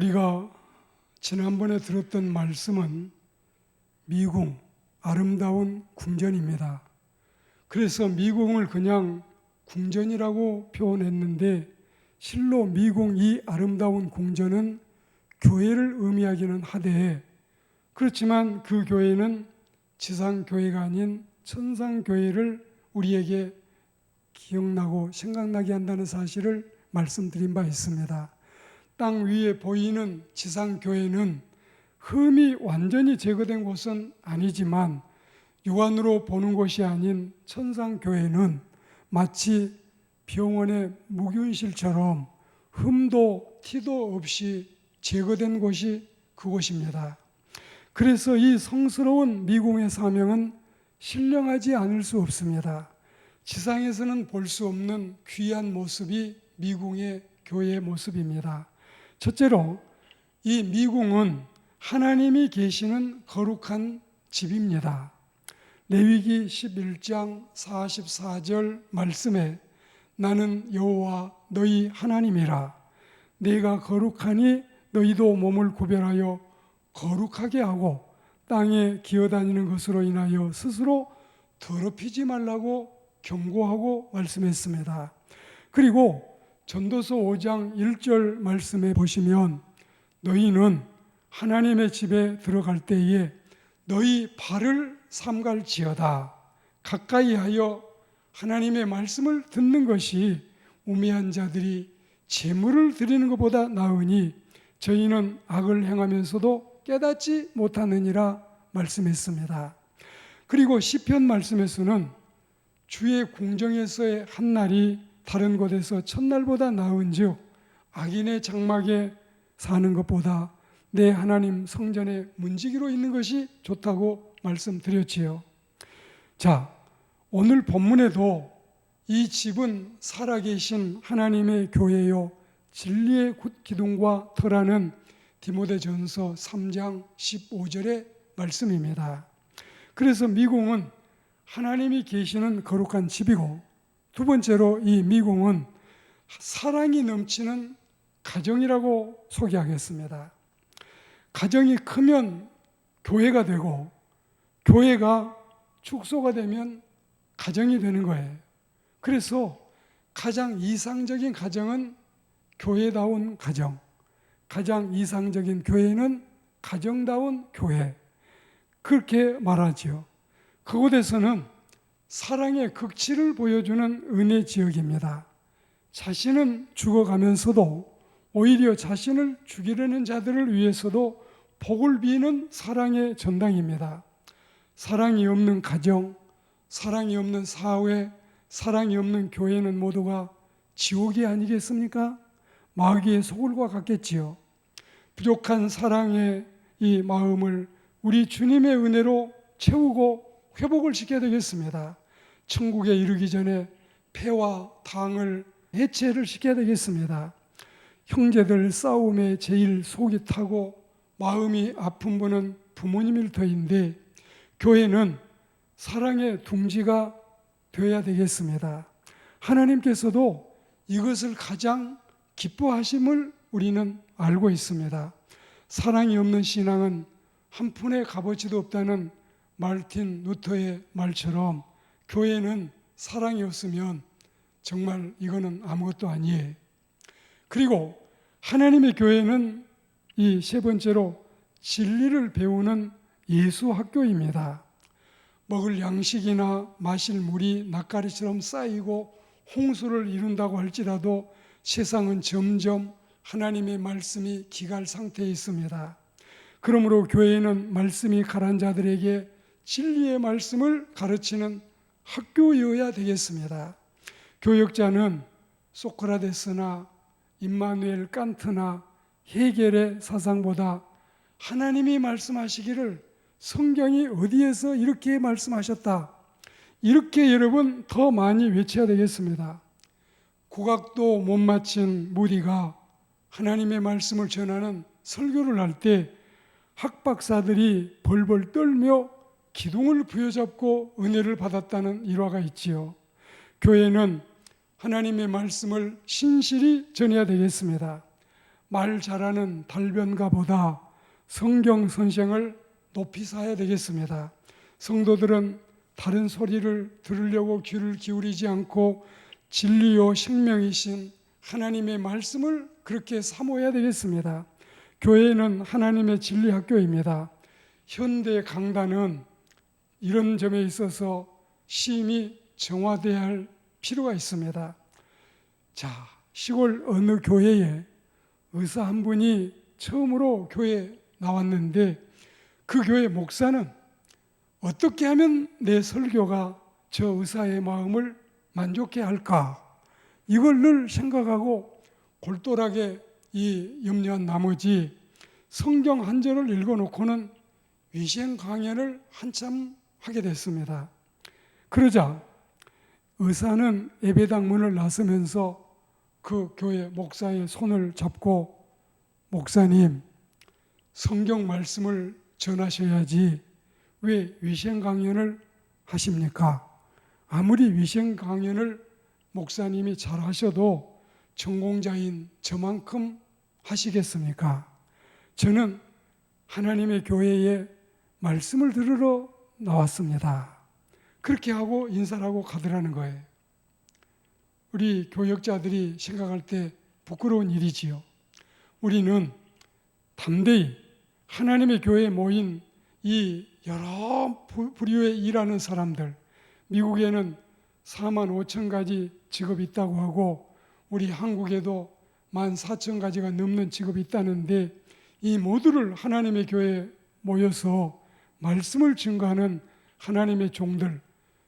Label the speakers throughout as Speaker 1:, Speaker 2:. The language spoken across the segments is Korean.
Speaker 1: 우리가 지난번에 들었던 말씀은 미궁, 아름다운 궁전입니다. 그래서 미궁을 그냥 궁전이라고 표현했는데 실로 미궁 이 아름다운 궁전은 교회를 의미하기는 하되, 그렇지만 그 교회는 지상교회가 아닌 천상교회를 우리에게 기억나고 생각나게 한다는 사실을 말씀드린 바 있습니다. 땅 위에 보이는 지상교회는 흠이 완전히 제거된 곳은 아니지만 육안으로 보는 곳이 아닌 천상교회는 마치 병원의 무균실처럼 흠도 티도 없이 제거된 곳이 그곳입니다. 그래서 이 성스러운 미궁의 사명은 신령하지 않을 수 없습니다. 지상에서는 볼 수 없는 귀한 모습이 미궁의 교회의 모습입니다. 첫째로 이 미궁은 하나님이 계시는 거룩한 집입니다. 레위기 11장 44절 말씀에 나는 여호와 너희 하나님이라 내가 거룩하니 너희도 몸을 구별하여 거룩하게 하고 땅에 기어다니는 것으로 인하여 스스로 더럽히지 말라고 경고하고 말씀했습니다. 그리고 전도서 5장 1절 말씀에 보시면 너희는 하나님의 집에 들어갈 때에 너희 발을 삼갈지어다 가까이 하여 하나님의 말씀을 듣는 것이 우매한 자들이 제물을 드리는 것보다 나으니 저희는 악을 행하면서도 깨닫지 못하느니라 말씀했습니다. 그리고 시편 말씀에서는 주의 궁정에서의 한 날이 다른 곳에서 첫날보다 나은즉 악인의 장막에 사는 것보다 내 하나님 성전에 문지기로 있는 것이 좋다고 말씀드렸지요. 자, 오늘 본문에도 이 집은 살아계신 하나님의 교회요 진리의 기둥과 터라는 디모데전서 3장 15절의 말씀입니다. 그래서 미궁은 하나님이 계시는 거룩한 집이고, 두 번째로 이 미궁은 사랑이 넘치는 가정이라고 소개하겠습니다. 가정이 크면 교회가 되고, 교회가 축소가 되면 가정이 되는 거예요. 그래서 가장 이상적인 가정은 교회다운 가정, 가장 이상적인 교회는 가정다운 교회, 그렇게 말하지요. 그곳에서는 사랑의 극치를 보여주는 은혜 지역입니다. 자신은 죽어가면서도 오히려 자신을 죽이려는 자들을 위해서도 복을 비는 사랑의 전당입니다. 사랑이 없는 가정, 사랑이 없는 사회, 사랑이 없는 교회는 모두가 지옥이 아니겠습니까? 마귀의 소굴과 같겠지요. 부족한 사랑의 이 마음을 우리 주님의 은혜로 채우고 회복을 시켜야 되겠습니다. 천국에 이르기 전에 폐와 당을 해체를 시켜야 되겠습니다. 형제들 싸움에 제일 속이 타고 마음이 아픈 분은 부모님일 터인데 교회는 사랑의 둥지가 되어야 되겠습니다. 하나님께서도 이것을 가장 기뻐하심을 우리는 알고 있습니다. 사랑이 없는 신앙은 한 푼의 값어치도 없다는 말틴 루터의 말처럼 교회는 사랑이 없으면 정말 이거는 아무것도 아니에요. 그리고 하나님의 교회는 이 세 번째로 진리를 배우는 예수 학교입니다. 먹을 양식이나 마실 물이 낯가리처럼 쌓이고 홍수를 이룬다고 할지라도 세상은 점점 하나님의 말씀이 기갈 상태에 있습니다. 그러므로 교회는 말씀이 가란 자들에게 진리의 말씀을 가르치는 학교여야 되겠습니다. 교역자는 소크라테스나 임마누엘 칸트나 헤겔의 사상보다 하나님이 말씀하시기를 성경이 어디에서 이렇게 말씀하셨다, 이렇게 여러분 더 많이 외쳐야 되겠습니다. 국악도 못 마친 무디가 하나님의 말씀을 전하는 설교를 할 때 학박사들이 벌벌 떨며 기둥을 부여잡고 은혜를 받았다는 일화가 있지요. 교회는 하나님의 말씀을 신실히 전해야 되겠습니다. 말 잘하는 달변가보다 성경 선생을 높이 사야 되겠습니다. 성도들은 다른 소리를 들으려고 귀를 기울이지 않고 진리요 생명이신 하나님의 말씀을 그렇게 사모해야 되겠습니다. 교회는 하나님의 진리 학교입니다. 현대 강단은 이런 점에 있어서 심히 정화되어야 할 필요가 있습니다. 자, 시골 어느 교회에 의사 한 분이 처음으로 교회에 나왔는데 그 교회 목사는 어떻게 하면 내 설교가 저 의사의 마음을 만족해 할까? 이걸 늘 생각하고 골똘하게 염려한 나머지 성경 한 절을 읽어놓고는 위생 강연을 한참 하게 됐습니다. 그러자 의사는 예배당 문을 나서면서 그 교회 목사의 손을 잡고 목사님, 성경 말씀을 전하셔야지 왜 위생 강연을 하십니까? 아무리 위생 강연을 목사님이 잘 하셔도 전공자인 저만큼 하시겠습니까? 저는 하나님의 교회에 말씀을 들으러 나왔습니다. 그렇게 하고 인사를 하고 가더라는 거예요. 우리 교역자들이 생각할 때 부끄러운 일이지요. 우리는 담대히 하나님의 교회에 모인 이 여러 부류의 일하는 사람들, 미국에는 4만 5천 가지 직업이 있다고 하고 우리 한국에도 14,000가지가 넘는 직업이 있다는데 이 모두를 하나님의 교회에 모여서 말씀을 증거하는 하나님의 종들,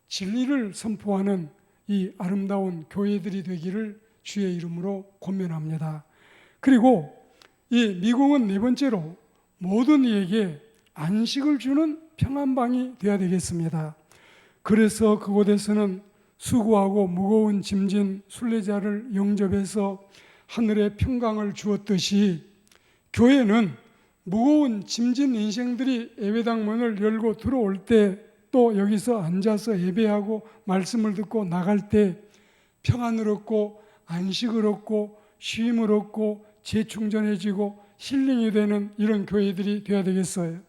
Speaker 1: 진리를 선포하는 이 아름다운 교회들이 되기를 주의 이름으로 권면합니다. 그리고 이 미궁은 네 번째로 모든 이에게 안식을 주는 평안방이 되어야 되겠습니다. 그래서 그곳에서는 수고하고 무거운 짐진 순례자를 영접해서 하늘의 평강을 주었듯이 교회는 무거운 짐진 인생들이 예배당 문을 열고 들어올 때 또 여기서 앉아서 예배하고 말씀을 듣고 나갈 때 평안을 얻고 안식을 얻고 쉼을 얻고 재충전해지고 힐링이 되는 이런 교회들이 되어야 되겠어요.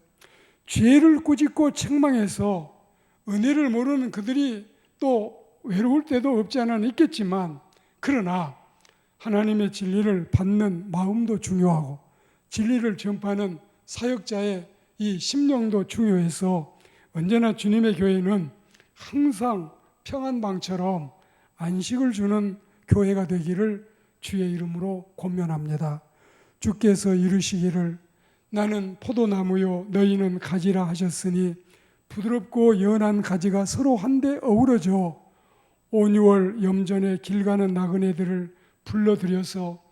Speaker 1: 죄를 꾸짖고 책망해서 은혜를 모르는 그들이 또 외로울 때도 없지 않아 있겠지만 그러나 하나님의 진리를 받는 마음도 중요하고 진리를 전파하는 사역자의 이 심령도 중요해서 언제나 주님의 교회는 항상 평안방처럼 안식을 주는 교회가 되기를 주의 이름으로 권면합니다. 주께서 이르시기를 나는 포도나무요 너희는 가지라 하셨으니 부드럽고 연한 가지가 서로 한데 어우러져 온유월 염전에 길 가는 나그네들을 불러들여서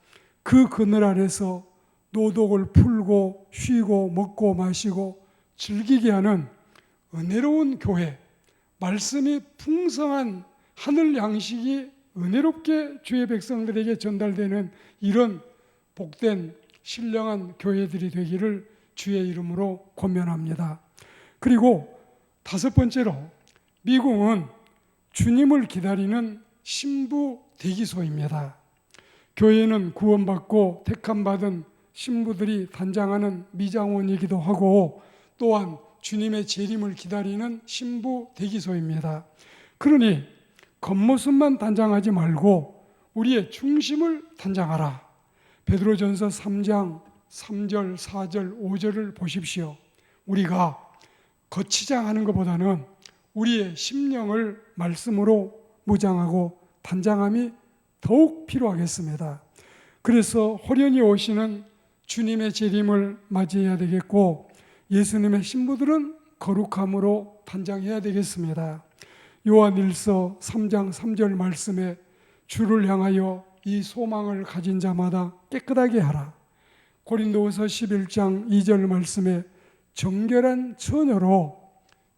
Speaker 1: 그 그늘 아래서 노독을 풀고 쉬고 먹고 마시고 즐기게 하는 은혜로운 교회, 말씀이 풍성한 하늘 양식이 은혜롭게 주의 백성들에게 전달되는 이런 복된 신령한 교회들이 되기를 주의 이름으로 권면합니다. 그리고 다섯 번째로 미궁은 주님을 기다리는 신부 대기소입니다. 교회는 구원받고 택함받은 신부들이 단장하는 미장원이기도 하고 또한 주님의 재림을 기다리는 신부 대기소입니다. 그러니 겉모습만 단장하지 말고 우리의 중심을 단장하라. 베드로전서 3장 3절, 4절, 5절을 보십시오. 우리가 겉치장하는 것보다는 우리의 심령을 말씀으로 무장하고 단장함이 더욱 필요하겠습니다. 그래서 호련히 오시는 주님의 재림을 맞이해야 되겠고 예수님의 신부들은 거룩함으로 단장해야 되겠습니다. 요한일서 3장 3절 말씀에 주를 향하여 이 소망을 가진 자마다 깨끗하게 하라. 고린도후서 11장 2절 말씀에 정결한 처녀로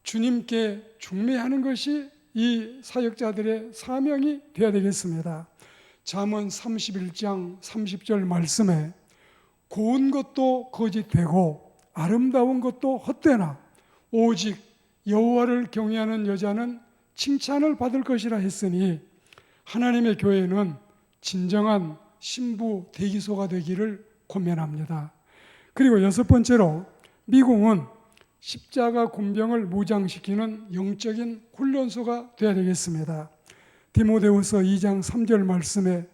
Speaker 1: 주님께 중매하는 것이 이 사역자들의 사명이 되어야 되겠습니다. 잠언 31장 30절 말씀에 고운 것도 거짓되고 아름다운 것도 헛되나 오직 여호와를 경외하는 여자는 칭찬을 받을 것이라 했으니 하나님의 교회는 진정한 신부 대기소가 되기를 권면합니다. 그리고 여섯 번째로 미궁은 십자가 군병을 무장시키는 영적인 훈련소가 되어야 되겠습니다. 디모데후서 2장 3절 말씀에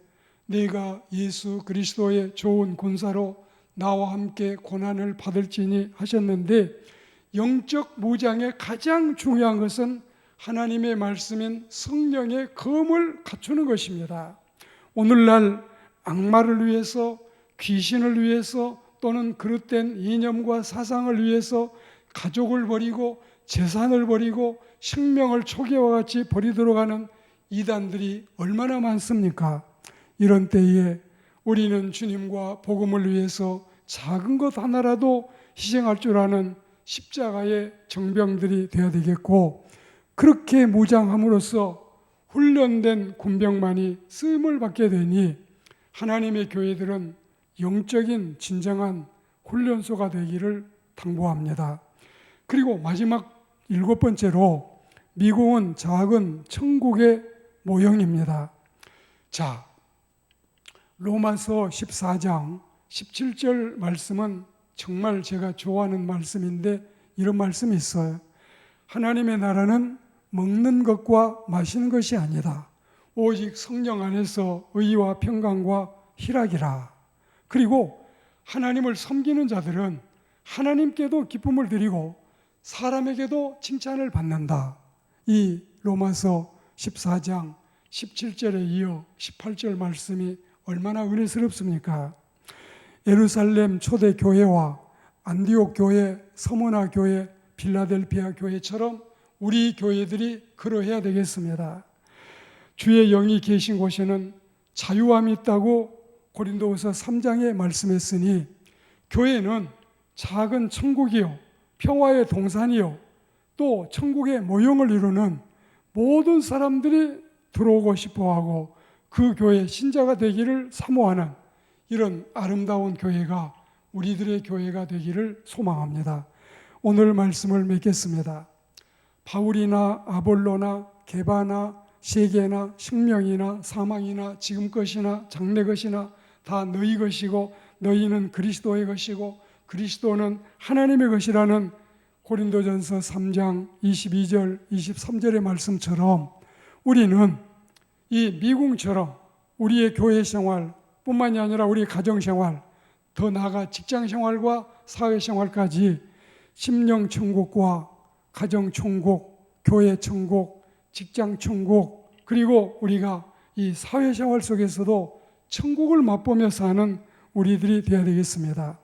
Speaker 1: 내가 예수 그리스도의 좋은 군사로 나와 함께 고난을 받을지니 하셨는데, 영적 무장의 가장 중요한 것은 하나님의 말씀인 성령의 검을 갖추는 것입니다. 오늘날 악마를 위해서, 귀신을 위해서, 또는 그릇된 이념과 사상을 위해서 가족을 버리고 재산을 버리고 생명을 초기와 같이 버리도록 하는 이단들이 얼마나 많습니까? 이런 때에 우리는 주님과 복음을 위해서 작은 것 하나라도 희생할 줄 아는 십자가의 정병들이 되어야 되겠고, 그렇게 무장함으로써 훈련된 군병만이 쓰임을 받게 되니 하나님의 교회들은 영적인 진정한 훈련소가 되기를 당부합니다. 그리고 마지막 일곱 번째로 미궁은 작은 천국의 모형입니다. 자, 로마서 14장 17절 말씀은 정말 제가 좋아하는 말씀인데, 이런 말씀이 있어요. 하나님의 나라는 먹는 것과 마시는 것이 아니다. 오직 성령 안에서 의와 평강과 희락이라. 그리고 하나님을 섬기는 자들은 하나님께도 기쁨을 드리고 사람에게도 칭찬을 받는다. 이 로마서 14장 17절에 이어 18절 말씀이 얼마나 은혜스럽습니까? 예루살렘 초대 교회와 안디옥 교회, 서머나 교회, 빌라델피아 교회처럼 우리 교회들이 그러해야 되겠습니다. 주의 영이 계신 곳에는 자유함이 있다고 고린도후서 3장에 말씀했으니, 교회는 작은 천국이요 평화의 동산이요 또 천국의 모형을 이루는 모든 사람들이 들어오고 싶어하고 그 교회 신자가 되기를 사모하는 이런 아름다운 교회가 우리들의 교회가 되기를 소망합니다. 오늘 말씀을 맺겠습니다. 바울이나 아볼로나 게바나 세계나 생명이나 사망이나 지금 것이나 장래 것이나 다 너희 것이고 너희는 그리스도의 것이고 그리스도는 하나님의 것이라는 고린도전서 3장 22절 23절의 말씀처럼 우리는 이 미궁처럼 우리의 교회 생활 뿐만이 아니라 우리 가정 생활, 더 나아가 직장 생활과 사회 생활까지 심령 천국과 가정 천국, 교회 천국, 직장 천국, 그리고 우리가 이 사회 생활 속에서도 천국을 맛보며 사는 우리들이 되어야 되겠습니다.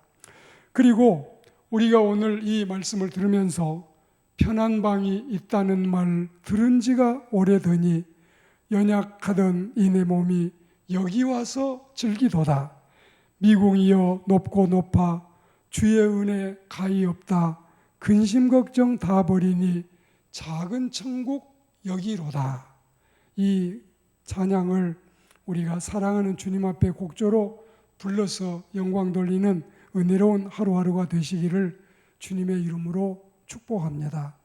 Speaker 1: 그리고 우리가 오늘 이 말씀을 들으면서 편한 방이 있다는 말 들은 지가 오래되니 연약하던 이 내 몸이 여기 와서 즐기도다. 미궁이여 높고 높아 주의 은혜 가히 없다. 근심 걱정 다 버리니 작은 천국 여기로다. 이 찬양을 우리가 사랑하는 주님 앞에 곡조로 불러서 영광 돌리는 은혜로운 하루하루가 되시기를 주님의 이름으로 축복합니다.